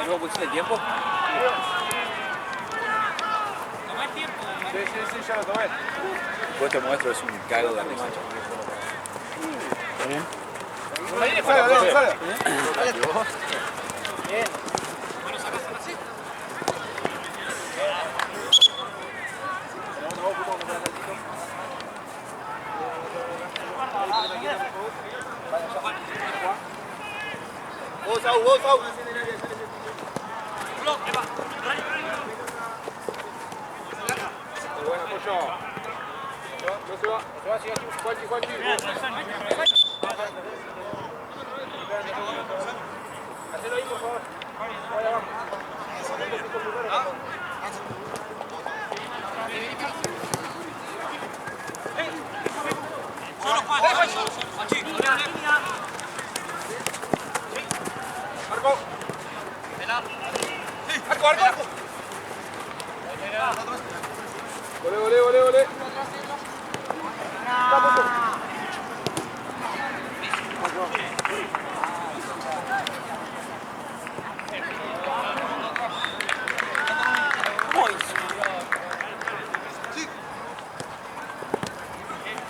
¿Luego pusiste el tiempo? ¿Tomás tiempo? Sí, ya lo tomé. Después te muestro, es un cago de risa. ¿Está bien? Sale. Bien. Bueno, saca así. Vos, Au. Buen apoyo. No se va. Juanchi. Hacelo ahí, por favor. Vaya abajo. Solo Juan, solo. Marco. Arco. Volé. Vamos.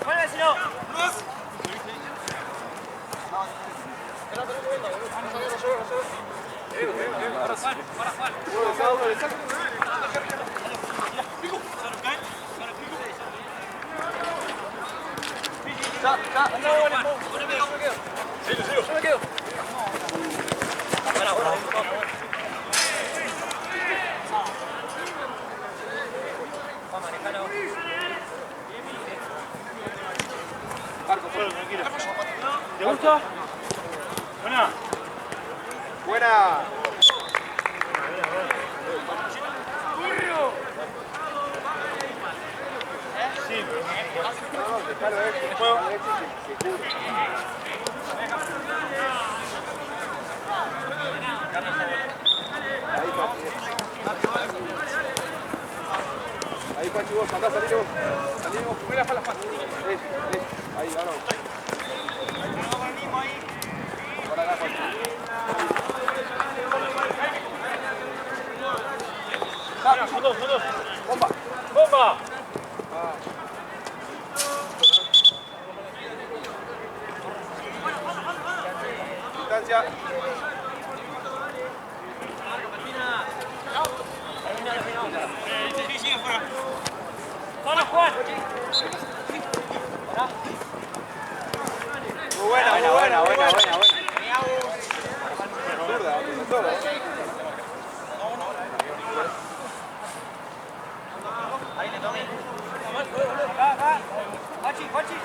¡Vuelve, señor! Para Juan. Yo me quedo. ¿Te gusta? Buena. Sí. Ahí, Pachi, vos, andá, salí vos. Primera espalda. Ahí, ahora. Para acá, Pachi. Son dos. Bomba. Distancia. Sigue afuera. ¡Hola, Juan! Muy buena. Zurda. Ahí le tomé. Acá. Juanchi.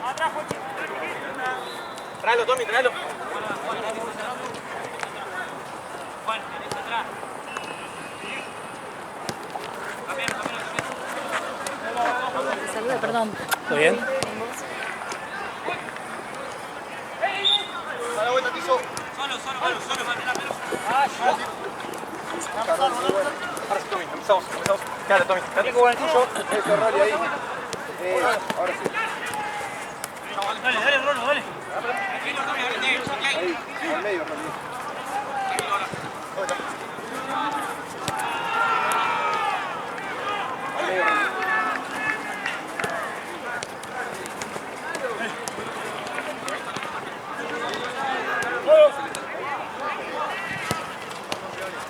Atrás, Juanchi. Tráelo, Tommy. Juan, venís atrás. Camino. Saluda, perdón. ¿Está bien? Da la vuelta, Tizo. Solo, mate la pelota. Ahora sí, Tommy. Empezamos. Quédate, Tommy. Quédate con el tuyo. Eso, Rolly, ahí. Ahora sí. Dale, Rolo, dale. Ahí, al medio, Rolly. Al medio, Rolly.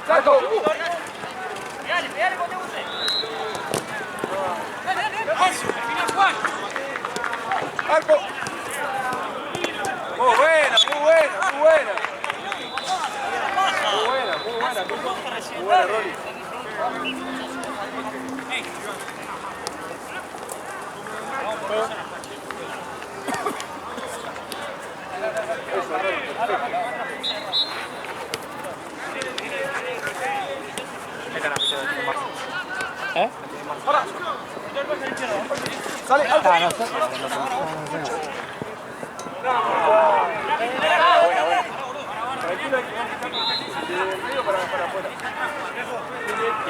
¡Saco! Pegale, como te guste. Dale. Termina, Juan. ¡Arco! Muy buena. Muy buena, Rolly. Eso, Rolly. ¿Eh? Sale, alto. Ah, no sé.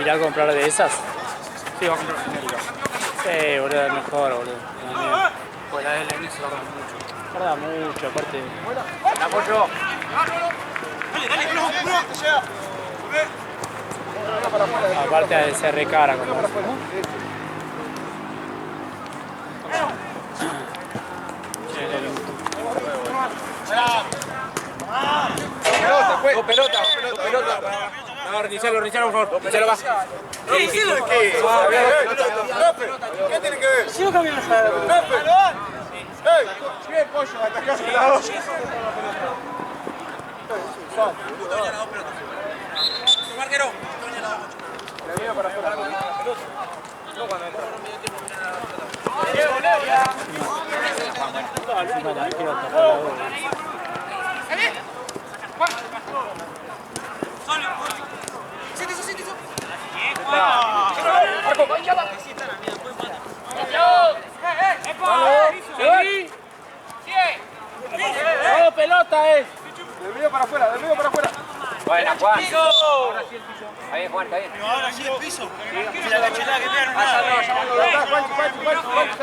¿Irá a comprar de esas? Sí, va a comprar genérica. Sí, boludo, es mejor, boludo. Pues la de Lenny se tarda mucho. Tarda mucho, aparte. La apoyo. Dale, Te llega. Aparte de ser recara como Para afuera. Pelota, pues. Dos pelotas. No, reinicialo, por favor. Reinicialo más. ¿Qué tiene que ver? Si no cambian las ¡Aló! ¡Ey! Bien, pollo, atacaste la dos. Marquero. Le viene para afuera. encima de la pelota, por la bola. ¡Vamos, pelota, Del medio para afuera, del medio para afuera. Buena, Juan. ¡Piso! Está bien, Juan, está bien. Ahora sí el piso. Mira la chelada que pegaron. Ya está, Juanchi, ya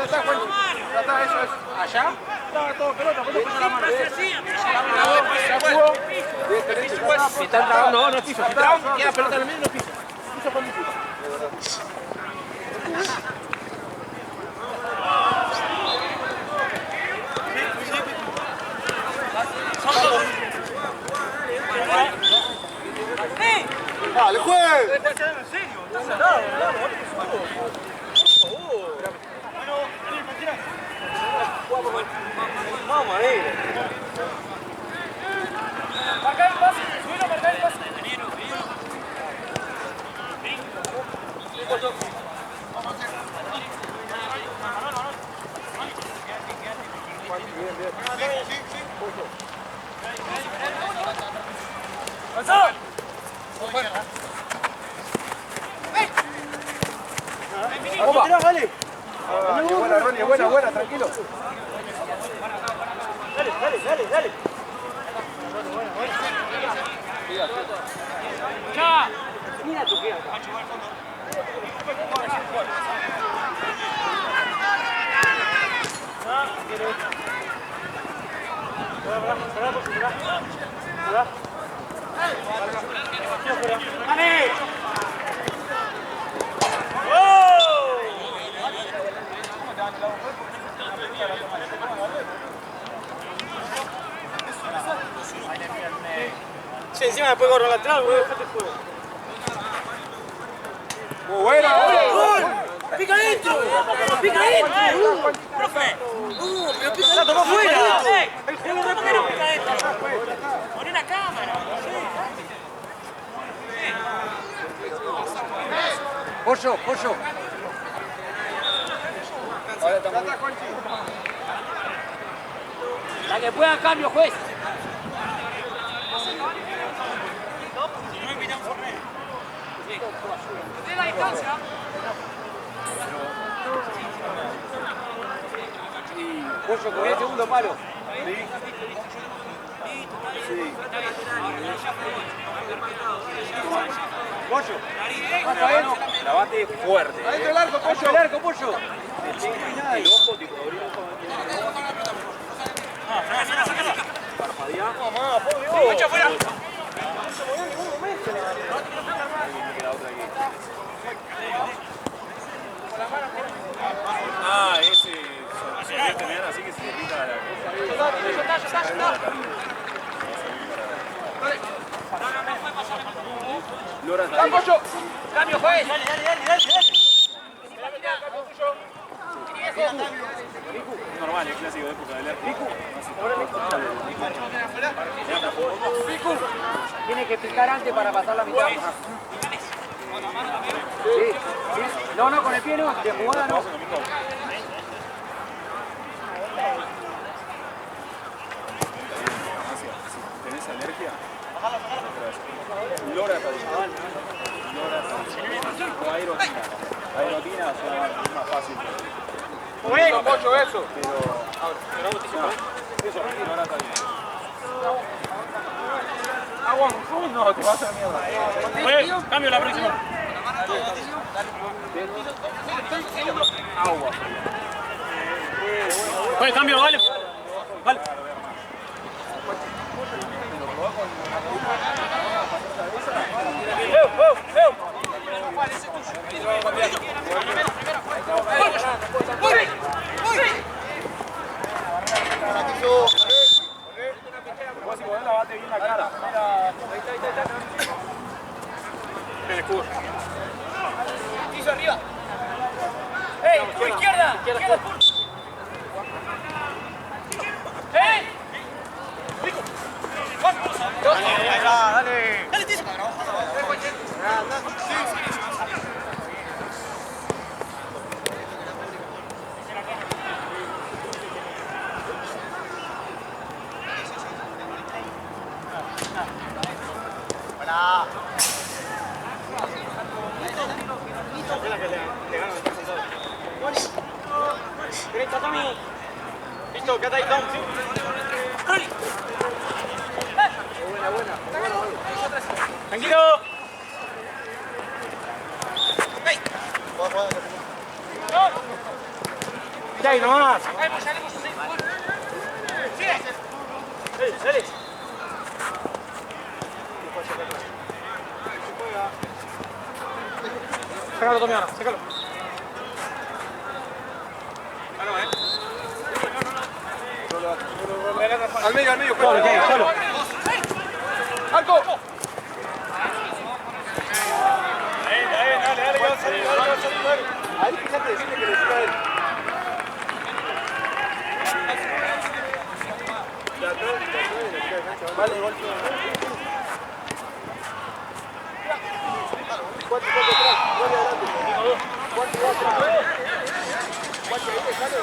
está, Juanchi. Ya está, eso es. ¿Allá? Estaba todo pelota, ¿por qué puso la mano? Ya jugó. Si están trabando, no es piso. Si traban, queda pelota en el medio, no es piso. Piso con mi piso. ¡Dale, juegue! ¿Estás quedando en serio? ¿Estás salado? Vamos ahí. Marca el pase, subilo, marca el pase. ¡Avanzado! ¡Opa! ¡Dale! Buena, Ronnie, buena, tranquilo. Dale. ¡Ya! Mira tu pie. Sí, encima después corro lateral, voy a dejarte el juego. Muy buena, ¡Pica adentro! ¡Profe! ¡Pero pica la tomó fuera! ¡Pero por qué no pica adentro! ¡Poné la cámara! Pollo. La que pueda cambio, juez. ¿Tiene la distancia? Pollo, con el segundo palo. Pollo. La bate fuerte. Adentro el arco, pollo. El arco, pollo. El ojo, tipo, abrir el ojo. Parpadea. ¡Mucho afuera! Ah, ese. Así que se le pica la. Lora está ahí. pollo! ¡Cambio, juez! ¡Dale! Normal, el clásico de época del arco. Tiene que picar antes para pasar la mitad. Sí. No, con el pie no, de jugada no. ¿Tenés alergia? Lora está ahí. O aerotina. Aerotina es más fácil. Bueno, pollo, eso. Lora está ahí. Agua, no, te vas a la mierda. Oye, cambio la próxima. Agua. Oye, cambio, vale. Vale. Derecha, Tommy. Listo, quédate ahí, Tom. Buena. Tranquilo. Ya ahí nomás. Dale. Sácalo, Tommy, ahora, sácalo. Al medio, solo. ¡Arco! Dale, que va a salir, dale. Ahí fíjate, decirle que le siga a él. Vale, igual. 4 atrás, 4 adelante. 4 atrás. 4 ahí, dejalo.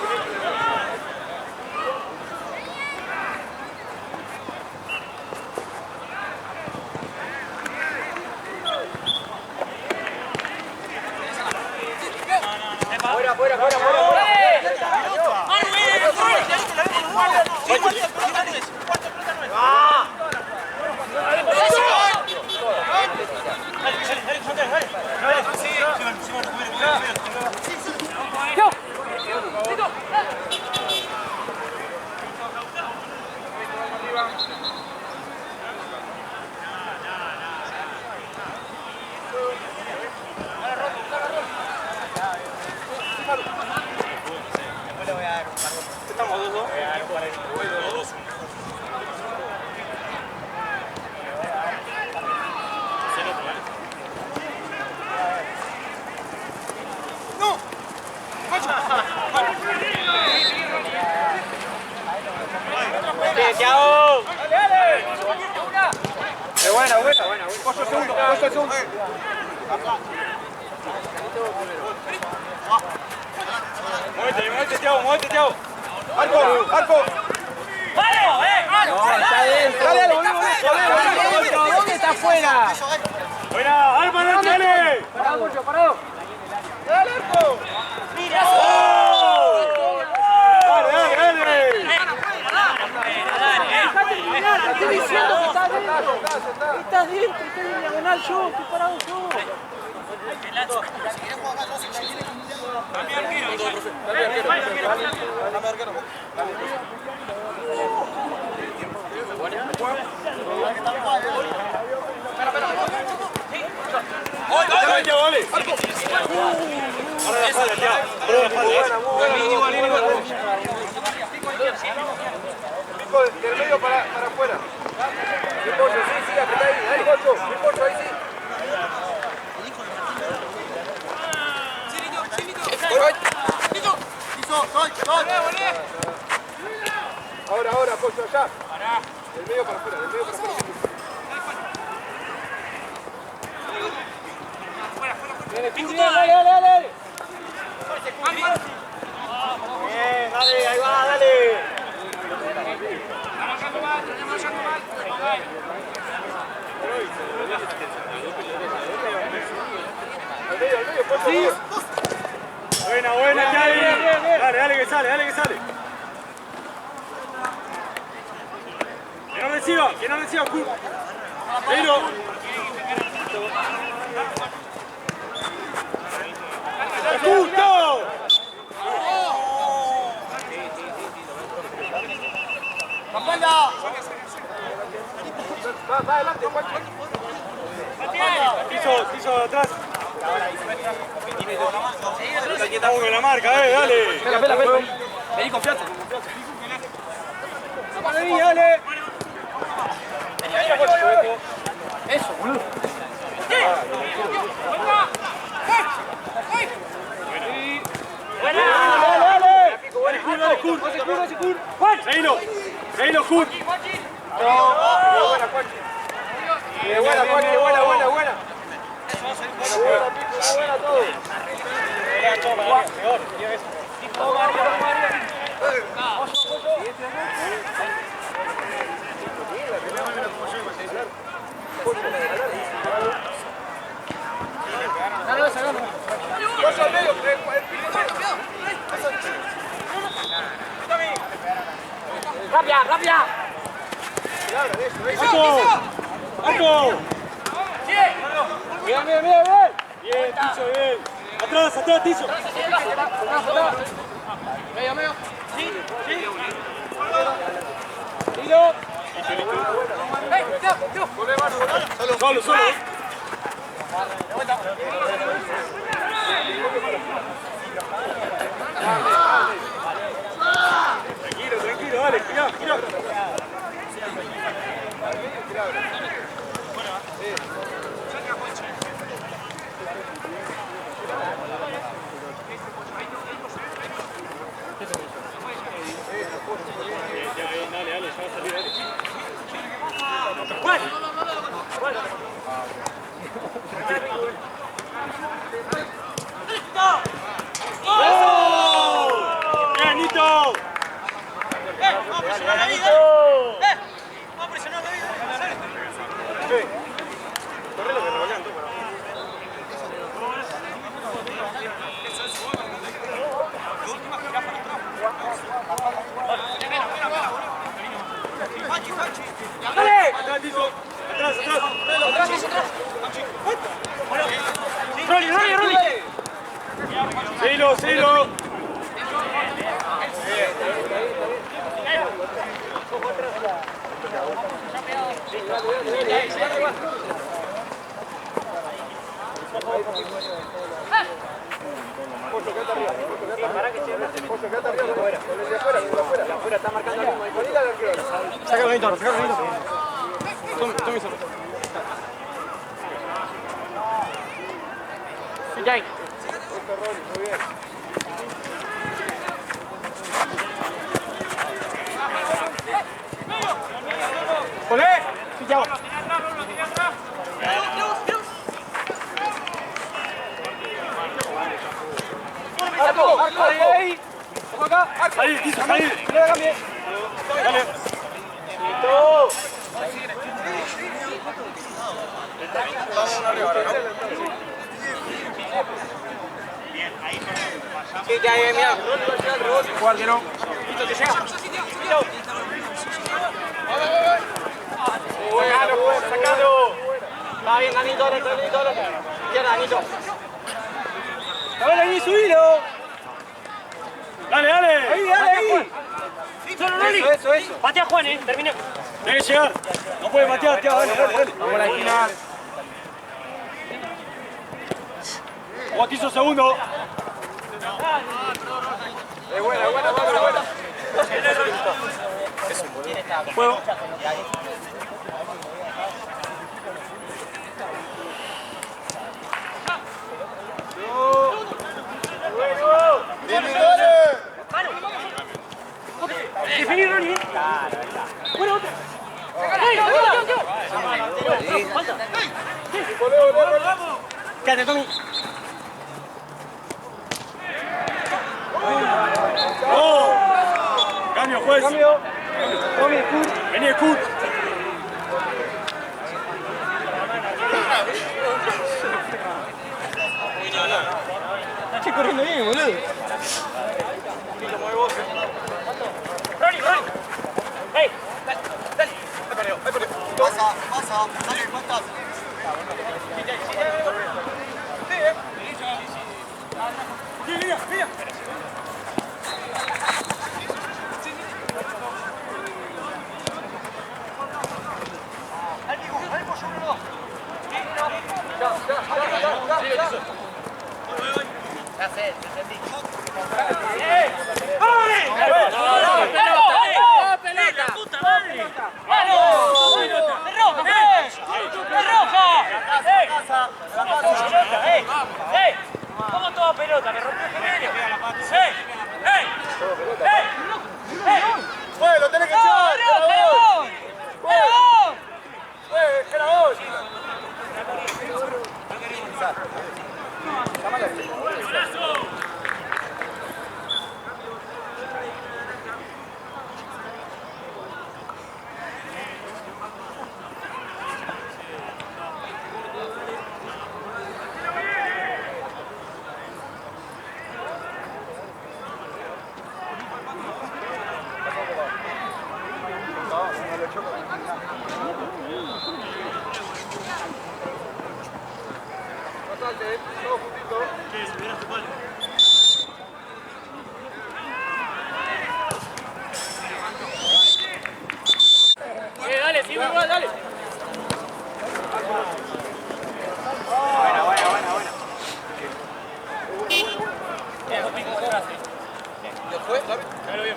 Fuera. Buena. Coso el segundo. Muévete, Thiago. Arco. ¡Vale! Está dentro. Dale, ¿dónde está afuera? Buena, Álvaro, dale. Parado. Dale, Arco. ¡Mira! Dale. Estoy diciendo que está dentro. Estás dentro, estás en diagonal yo, estoy parado yo. Pico del medio para afuera. Mi pollo, sí, apretá ahí, pollo, ahí sí. Ahora, pollo, allá. Del medio para afuera, Dale. Bien, dale, ahí va, dale. Sí. Buena, Xavi. Dale, que sale. Que no reciba, Kurt. Pero. ¡Justo! ¡Campana! Va adelante, Juancho. Piso atrás. Estamos con la marca, dale. Espera. Vení, confianza. Dale. Eso, boludo. Dale, Kurt. Seguilo, Kurt. Buena, Juancho. Buena. Buena todo. ¡Marco! Bien, bien, bien, bien. Bien, Tizo, bien. Atrás, Tizo. Medio, medio. Tiro. Solo. Tranquilo, dale, girá. Dale, ya va a salir, dale. ¡Bien, Nito! ¡Vamos a presionar la vida! ¡Vamos a presionar la vida! Corre lo que revolean tú, Atrás, Tizo. Atrás. ¡Rolly! Seguilo. Saca el bonito. Tome solo. Sí, ahí. Muy bien. ¡Olé! Sí, ya. Marco, ahí. Ojo acá. Salí, Tizo, salí. No la cambie. Dale. Listo. Sí, ya, mira. Jugar que no. Listo, te llega. Bueno, sacalo. Está bien, Danito, ahora. Izquierda, Danito. Ahí, subilo. Dale. Ahí. ¡Solo Rolly! Eso. Patea Juan, terminé. Debe llegar. No puede patear, tío. Dale. Vamos a la esquina. Juan Tizo segundo. Es buena. Juego. ¡Definí, Rolly! ¡Bueno, otra! ¡Falta! Quédate, Tommy. ¡Oh! Cambio, juez. Tommy, Kurt. Vení, Kurt. Estoy corriendo bien, boludo. ¡Rolly! ¡Hey! Pasa. Dale, faltas. Mira. ¿Cómo toda pelota? ¿Me rompió el gemelo? Lo tenés que echar. Era vos. salte, todos juntitos. Dale, sigue igual, dale. Buena. ¿Ya fue? ¿Dale? Claro, bien.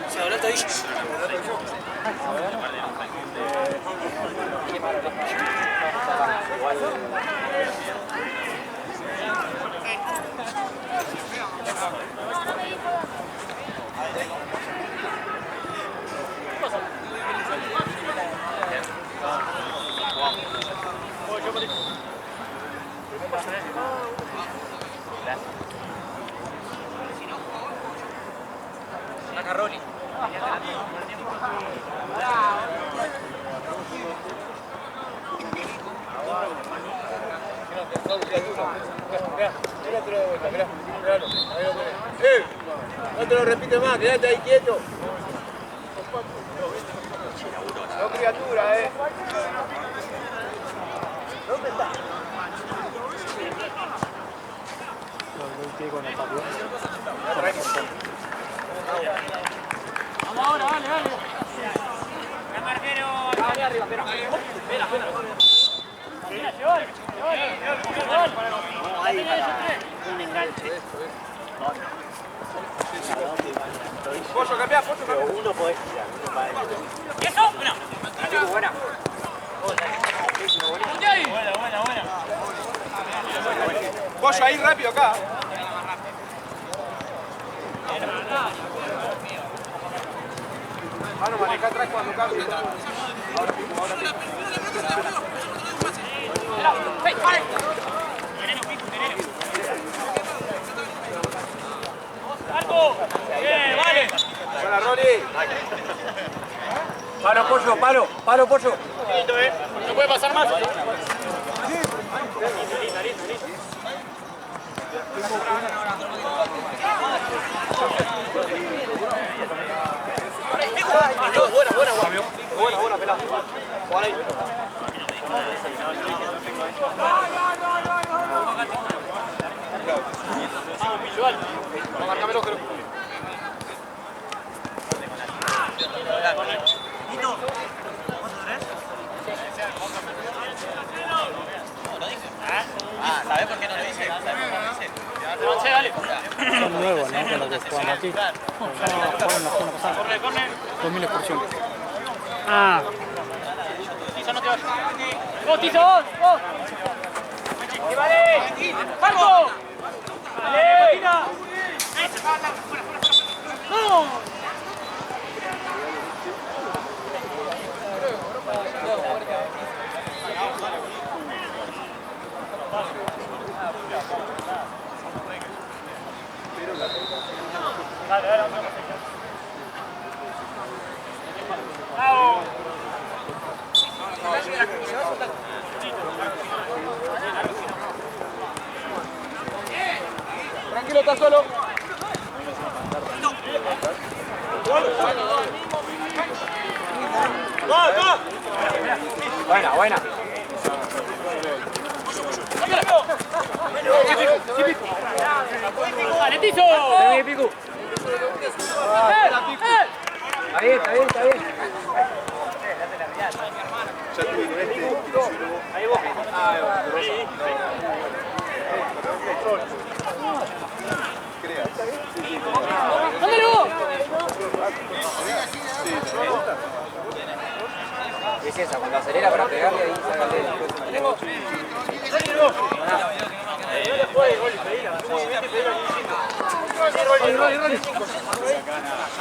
Se dobló el tobillo. Carroni. No te lo repite más, quédate ahí quieto. No criatura, ¿Dónde está? Vamos ahora, dale. El marquero. Dale arriba, pero. Vela. Un enganche. Pollo, cambia. Uno podés tirar. ¿Y eso? Buena. Buena. Pollo ahí rápido acá. Mano, maneja atrás cuando cambie. Ahora mismo. ¡Alto! ¡Bien, vale! ¡Buena, Ronnie! Palo, pollo. No puede pasar más. Buena, pelado. Por ahí. Vamos, marcámelo, creo. ¿Sabés por qué no lo dice? Avancé, dale. Son nuevos, ¿no? Con los que juegan aquí. No, jugaron la semana pasada. Corre. 2000 excursión. Ah. Tizo, no te vayas. ¡Vos, Tizo, vos! ¡Y vale! ¡Marco! ¡Dale, patina! ¡No! Dale, ¡bravo! Tranquilo, está solo. Buena. ¡Dale, Tizo! Pico. Está bien. Ahí vos. ¡Dándole vos! Es esa, cuando acelera para pegarle ahí sácale.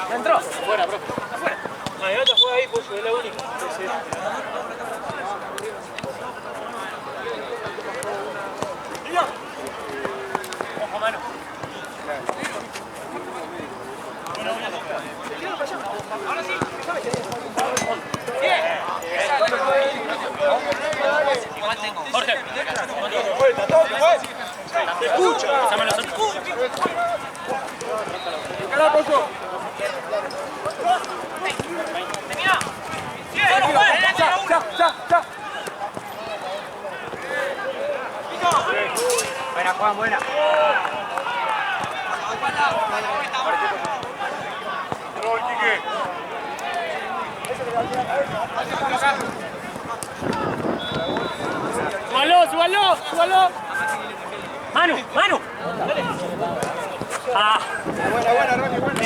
¿Ya entró? Fuera, profe. Afuera. Mañana juega ahí, pues es la única. Ojo, mano. Ahora sí. Jorge. Te escucho. Cala, Pozo. Termina. Ya. Buena, Juan, buena. Súbalo. Manu. Ah. Buena, Ronnie, buena.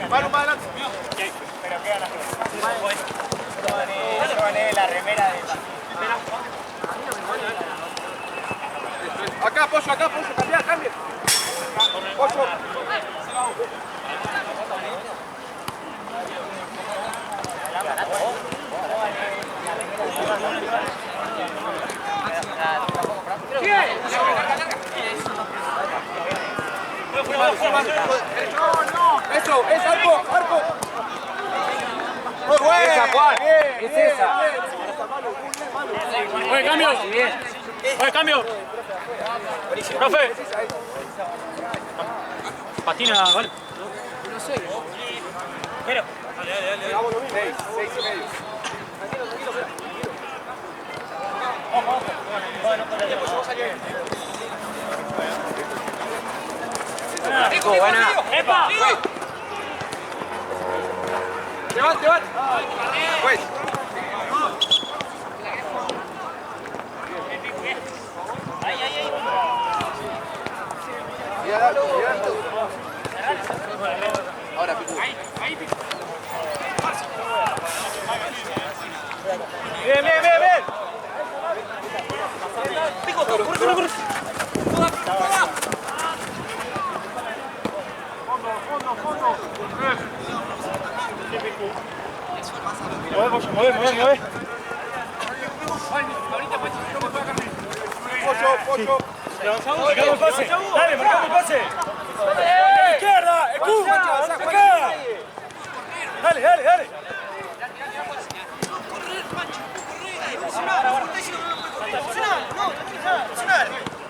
Manu, más adelante. Pero queda la La remera de... Acá, Pozo, cambia. Pozo. Eso, es arco. Muy buena, esa, Juan. Es esa. Oye, cambio. Profe. Patina, vale. No sé. Pero. Dale. 6:30. Buena. ¡Epa! Levante. Pues. Ahora, Picu. Bien. Pico, corre. Mueve. Pozo. Marcamos el pase. Dale, marcamos el pase. Izquierda, acá. Dale.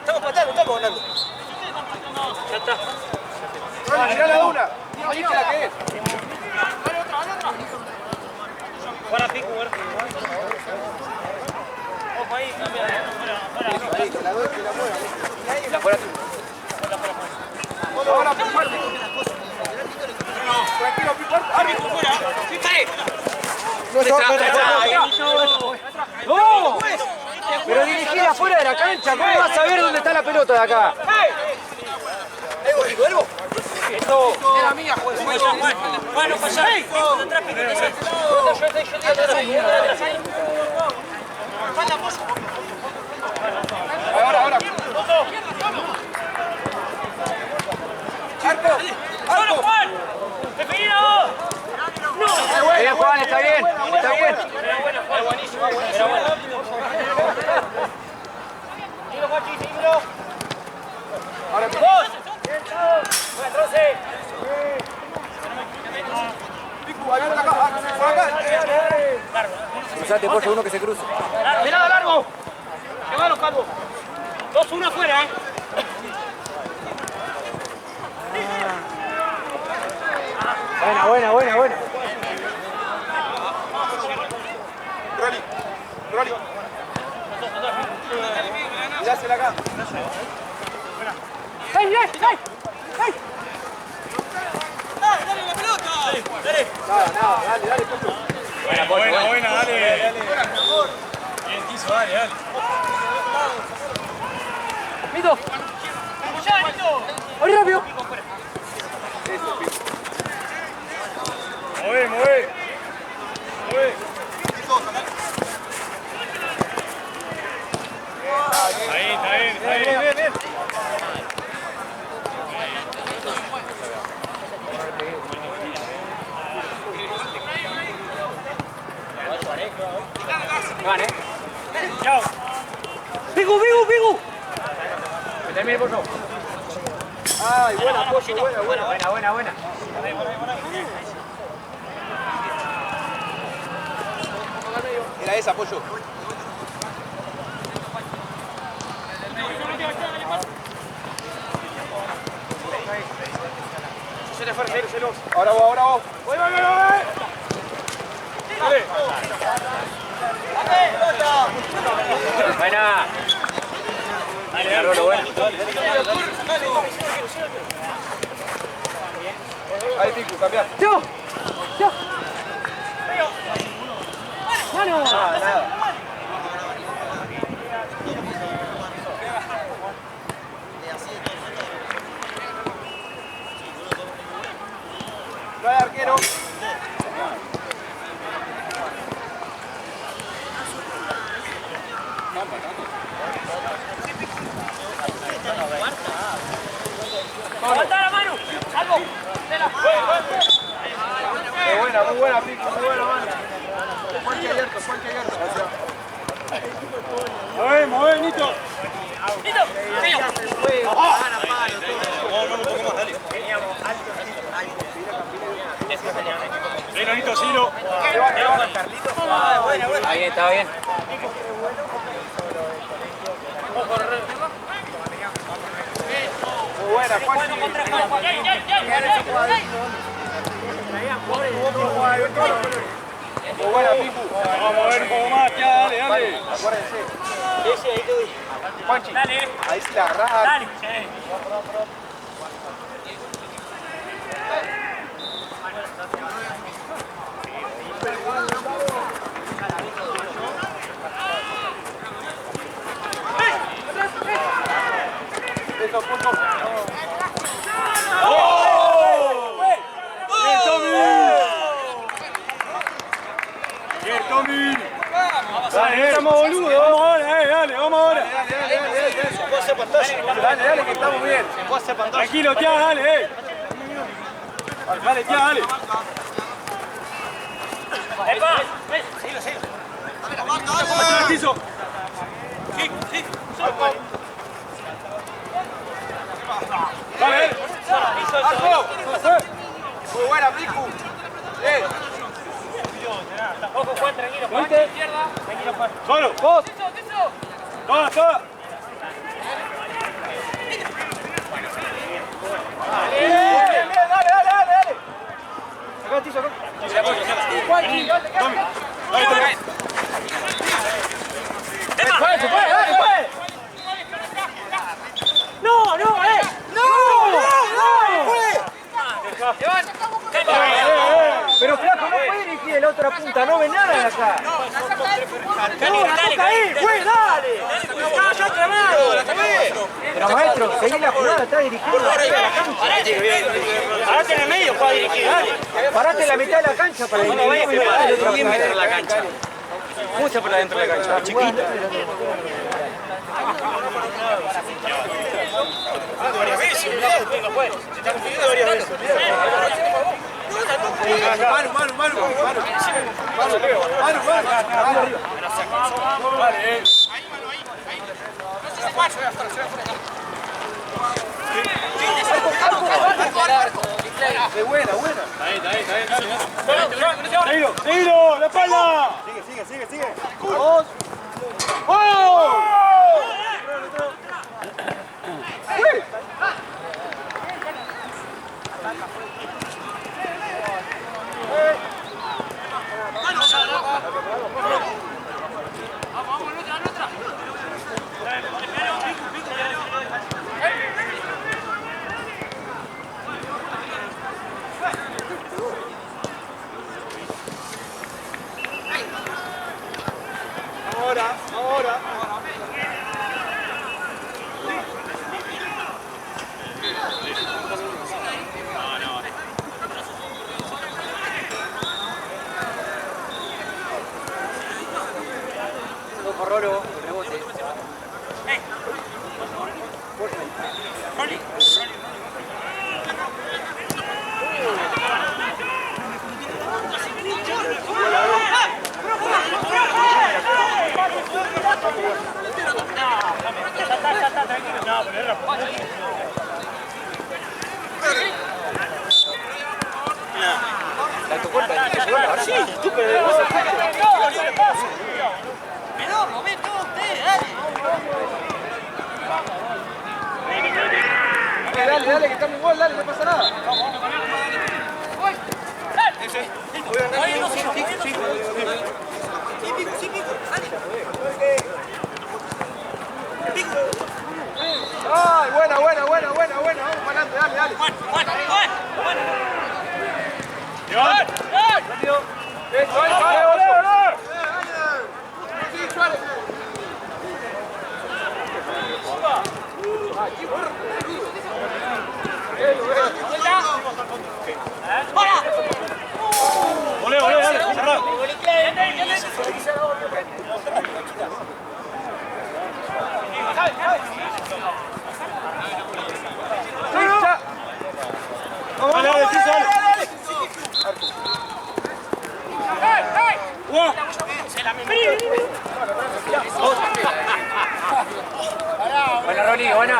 Estamos ganando. Ya está. Tirala una. Dijiste la que es. Fuera pico, Ojo ahí, cambia. Ahí, que la doy, que la mueva. La fuera tú. Ahora, fuerte. Tranquilo, ¡no! Pero dirigida afuera de la cancha, ¿cómo vas a ver dónde está la pelota de acá? ¿Vuelvo? Era mía, juez. Bueno, fallá. Ahora. ¡Arco! ¡Solo Juan! ¡Definido! ¡No! Bien, Juan, está bien. Era buenísimo. Seguimos, Juanchi, seguimos. Ahora, ¡Dos! ¡Buen roce! Picu, abierta acá. Cruzate, Pollo, uno que se cruce. ¡Pelado largo! ¡Llévalo, Calvo! 2-1 afuera, Buena. Rolly. Mirásela acá. ¡Ay! ¡Dale la pelota! ¡Dale! Nada, dale, Pollo. Buena, dale. Bien, quiso, dale. ¡Mito! ¡Ya, Mito! ¡Ahí rápido! Mueve. Gane. Chao. Pigu, pigu, pigu. Que termine, por favor. Ay, buena, apoyo, buena. Era esa, apoyo. Ahora vos. Voy. Dale. Buena. Dale, Rolo, buena. Ahí, Pico, cambiar. Yo. Mano. Nada. No hay arquero. ¡Levanta la mano! ¡Salvo! Muy buena, Pico, muy buena, mano. Juanque abierto. Movemos, Nito. ¡Nito! ¡Mío! No, un poco más, dale. Ven, Nito, Ciro. Está bien. Muy buena, Juanchi. Muy buena, Pico. Vamos a ver un poco más, ya, dale. Acuérdense. Ahí te doy. Juanchi, Dale. ahí sí la agarrás. Dale. Esos puntos. Bien, Tommy. Dale, estamos boludos. Vamos ahora. Dale, que estamos bien. Tranquilo, Tia, dale. Dale, Tia, dale. ¡Epa! Piso. Dale. ¡Arco! Muy buena, Pico. Ojo, Juan, tranquilo. Juan, ¿Viste? izquierda. Tranquilo, Juan. Solo. Vos. ¡Eso! Toda. Bien, dale. Acá, Tizo, acá. Tommy. Dale, Se puede. No. Pero flaco, no puede dirigir el otra punta, no ve nada de acá. Toca ahí, fue, dale. Pero maestro, seguí la jugada, está dirigiendo la mitad de la cancha. Parate en el medio, Juan, dirigir. Dale. Parate en la mitad de la cancha para dirigir. No vayas a parar el otro metro de la cancha. Mucho por adentro de la cancha, chiquito. Varias veces, no puede. Se está confundiendo varias veces. De buena. Seguilo, la espalda. Sigue. ¡Oh! Ahora. Ojo, Roro, rebote. Pero, momento, usted, dale. Dale, que estamos igual, dale, no pasa nada. Oye, no, sí, pico, dale. Ay, buena, vamos para adelante, dale. Juan. Olé, dale, cerrá. Dale, piso, dale. Buena, Rolly, buena.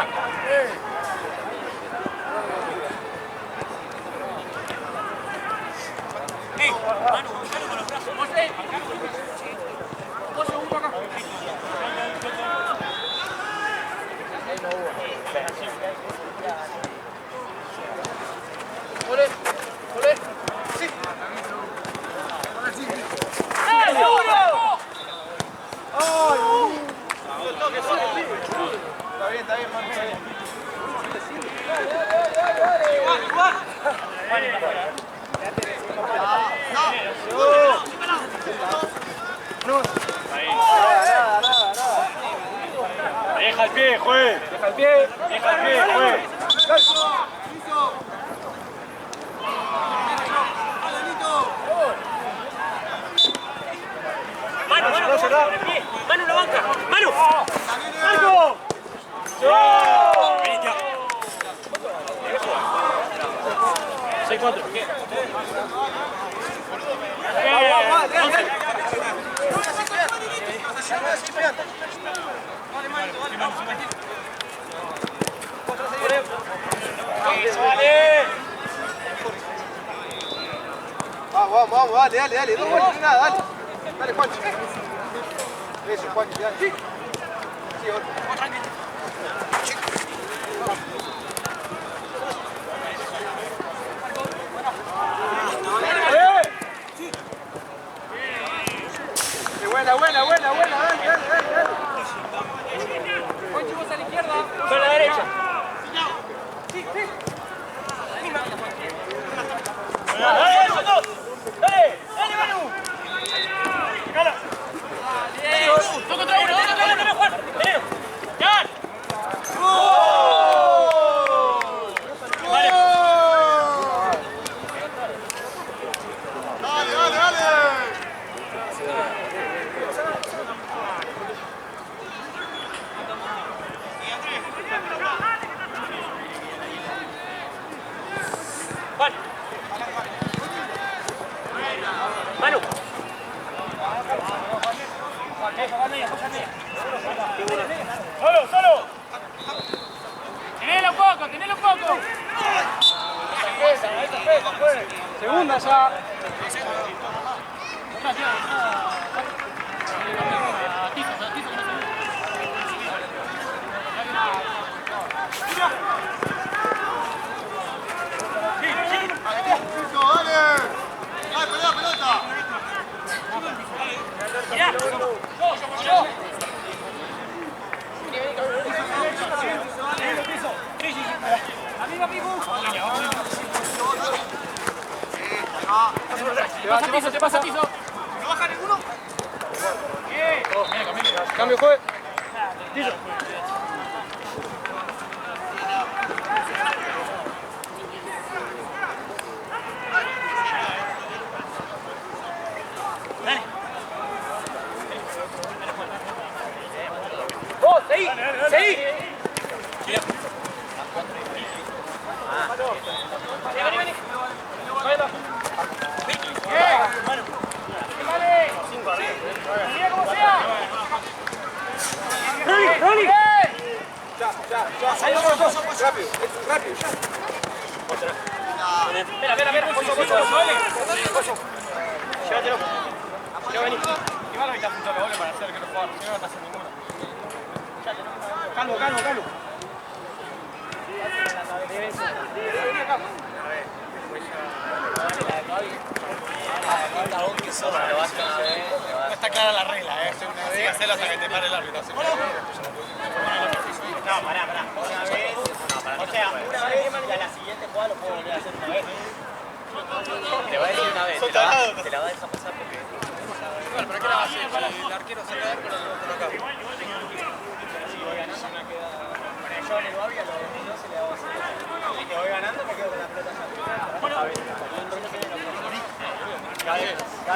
Está bien, Manu, está bien. Deja el pie, juez. Deja el pie, juez. Manu, la banca. Manu. ¡Marco! Vamos, dale. No vuelves nada, dale. Dale, Juanchi. Eso, Juanchi, dale. Sí, otro. Buena, dale. Juanchi, vos a la izquierda. Con la derecha. Dale, Manu. ¡Gana! Dos contra uno, Juan. Tenelo. ¡Yan! Juan. Manu. ¡Solo! Tenelo un poco. Segunda ya. Amiga, Pico. Te pasa piso. ¿No baja ninguno? Cambio, juez. Vos, seguí. Vení. Mira cómo sea. Rolly. Ya. Ahí vamos. Rápido. Espera. Igual ahorita puso los goles para hacer que no juegue, si no no está haciendo ninguno. Calvo. No está clara la regla, así que hacerlo hasta que te pare el árbitro. No, pará. Una vez. O sea, una vez y a la siguiente jugada lo puedo volver a hacer una vez. Te va a decir una vez, te la va a dejar pasar porque. Bueno, pero ¿qué la va a hacer? El arquero se cae, pero lo coloca. Si voy ganando, me queda. Bueno, yo en el Bavia a los 2012 le daba así. Y que voy ganando, me quedo con la pelota allá. Bueno, cada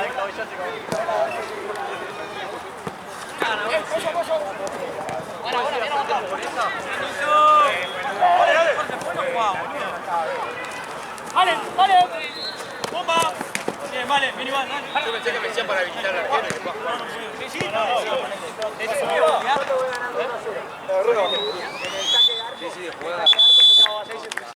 vez que voy yo te cojo. Vale. Bomba. Bien, vale, vení, vale. Yo pensé que me decían para visitar al arquero y después jugar. Sí, de jugada.